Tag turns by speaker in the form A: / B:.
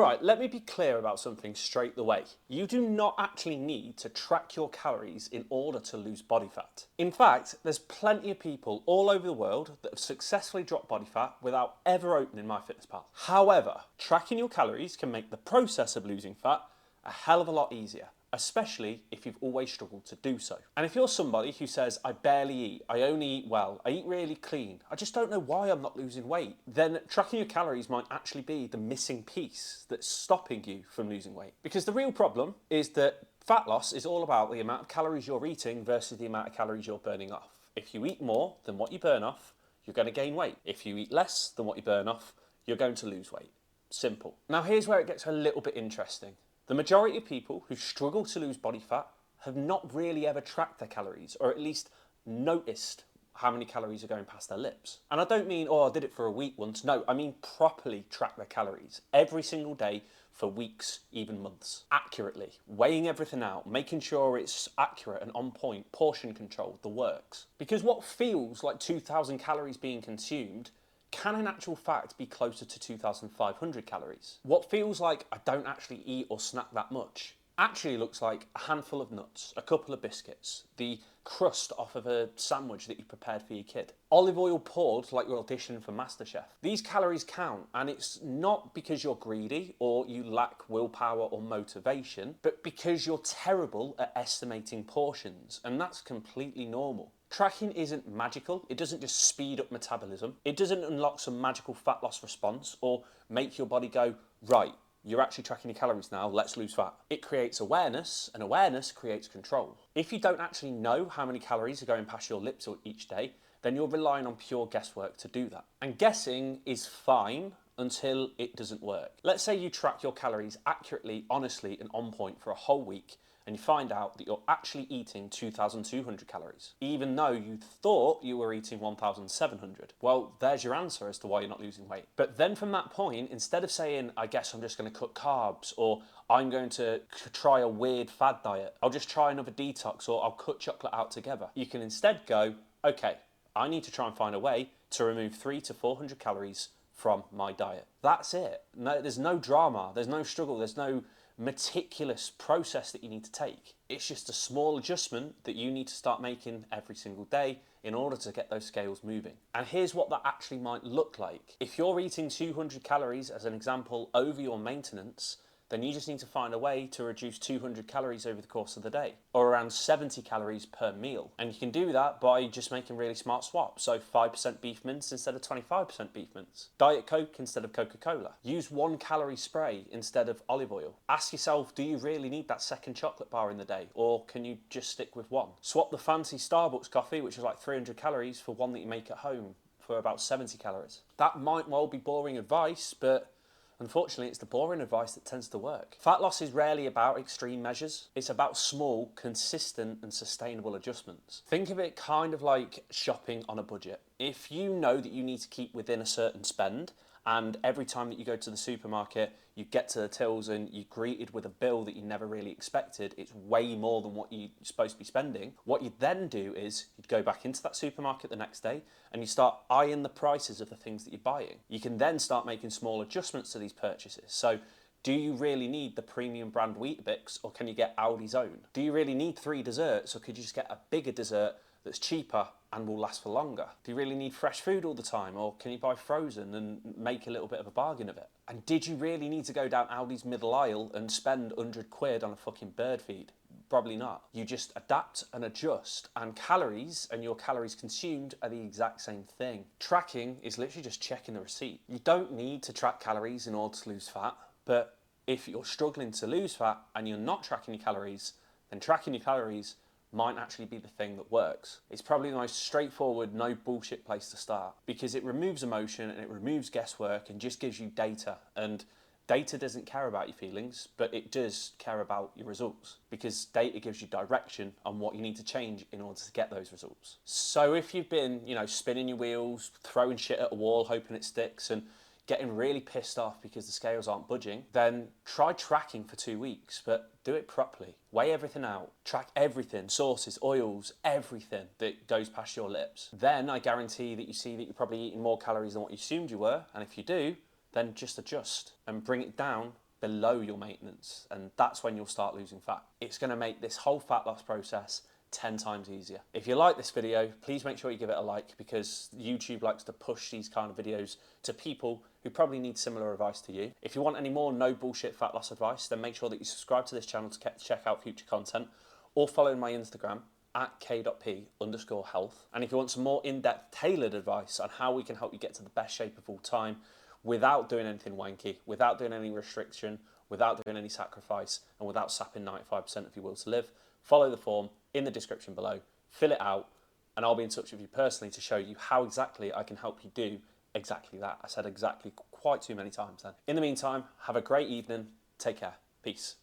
A: Alright, let me be clear about something straight away. You do not actually need to track your calories in order to lose body fat. In fact, there's plenty of people all over the world that have successfully dropped body fat without ever opening MyFitnessPal. However, tracking your calories can make the process of losing fat a hell of a lot easier, especially if you've always struggled to do so. And if you're somebody who says, I barely eat, I only eat well, I eat really clean, I just don't know why I'm not losing weight, then tracking your calories might actually be the missing piece that's stopping you from losing weight. Because the real problem is that fat loss is all about the amount of calories you're eating versus the amount of calories you're burning off. If you eat more than what you burn off, you're going to gain weight. If you eat less than what you burn off, you're going to lose weight. Simple. Now here's where it gets a little bit interesting. The majority of people who struggle to lose body fat have not really ever tracked their calories, or at least noticed how many calories are going past their lips. And I don't mean, oh, I did it for a week once. No, I mean properly track their calories every single day for weeks, even months, accurately, weighing everything out, making sure it's accurate and on point, portion control, the works. Because what feels like 2,000 calories being consumed can in actual fact be closer to 2,500 calories. What feels like I don't actually eat or snack that much actually looks like a handful of nuts, a couple of biscuits, the crust off of a sandwich that you prepared for your kid, olive oil poured like you're auditioning for MasterChef. These calories count, and it's not because you're greedy or you lack willpower or motivation, but because you're terrible at estimating portions, and that's completely normal. Tracking isn't magical. It doesn't just speed up metabolism. It doesn't unlock some magical fat loss response or make your body go, right, you're actually tracking your calories now, let's lose fat. It creates awareness, and awareness creates control. If you don't actually know how many calories are going past your lips each day, then you're relying on pure guesswork to do that. And guessing is fine until it doesn't work. Let's say you track your calories accurately, honestly, and on point for a whole week, and you find out that you're actually eating 2,200 calories, even though you thought you were eating 1,700. Well, there's your answer as to why you're not losing weight. But then from that point, instead of saying, I guess I'm just going to cut carbs, or I'm going to try a weird fad diet, I'll just try another detox, or I'll cut chocolate out together, you can instead go, okay, I need to try and find a way to remove 300 to 400 calories from my diet. That's it. No, there's no drama, there's no struggle, there's no meticulous process that you need to take. It's just a small adjustment that you need to start making every single day in order to get those scales moving. And here's what that actually might look like. If you're eating 200 calories as an example over your maintenance, then you just need to find a way to reduce 200 calories over the course of the day, or around 70 calories per meal. And you can do that by just making really smart swaps. So 5% beef mince instead of 25% beef mince. Diet Coke instead of Coca-Cola. Use 1 calorie spray instead of olive oil. Ask yourself, do you really need that second chocolate bar in the day? Or can you just stick with one? Swap the fancy Starbucks coffee, which is like 300 calories, for one that you make at home for about 70 calories. That might well be boring advice, but unfortunately, it's the boring advice that tends to work. Fat loss is rarely about extreme measures. It's about small, consistent, and sustainable adjustments. Think of it kind of like shopping on a budget. If you know that you need to keep within a certain spend, and every time that you go to the supermarket, you get to the tills and you're greeted with a bill that you never really expected, it's way more than what you're supposed to be spending. What you then do is you'd go back into that supermarket the next day and you start eyeing the prices of the things that you're buying. You can then start making small adjustments to these purchases. So do you really need the premium brand Weetabix, or can you get Aldi's own? Do you really need 3 desserts, or could you just get a bigger dessert that's cheaper and will last for longer? Do you really need fresh food all the time, or can you buy frozen and make a little bit of a bargain of it? And did you really need to go down Aldi's middle aisle and spend 100 quid on a fucking bird feed? Probably not. You just adapt and adjust, and calories and your calories consumed are the exact same thing. Tracking is literally just checking the receipt. You don't need to track calories in order to lose fat, but if you're struggling to lose fat and you're not tracking your calories, then tracking your calories might actually be the thing that works. It's probably the most straightforward, no bullshit place to start, because it removes emotion and it removes guesswork and just gives you data. And data doesn't care about your feelings, but it does care about your results, because data gives you direction on what you need to change in order to get those results. So if you've been, spinning your wheels, throwing shit at a wall, hoping it sticks, and getting really pissed off because the scales aren't budging, then try tracking for 2 weeks, but do it properly. Weigh everything out. Track everything, sauces, oils, everything that goes past your lips. Then I guarantee that you see that you're probably eating more calories than what you assumed you were, and if you do, then just adjust and bring it down below your maintenance, and that's when you'll start losing fat. It's going to make this whole fat loss process 10 times easier. If you like this video, please make sure you give it a like, because YouTube likes to push these kind of videos to people who probably need similar advice to you. If you want any more no bullshit fat loss advice, then make sure that you subscribe to this channel to check out future content, or follow my Instagram at k.p_health. And if you want some more in-depth tailored advice on how we can help you get to the best shape of all time without doing anything wanky, without doing any restriction, without doing any sacrifice, and without sapping 95% of your will to live, follow the form in the description below, fill it out, and I'll be in touch with you personally to show you how exactly I can help you do exactly that. I said exactly quite too many times then. In the meantime, have a great evening. Take care. Peace.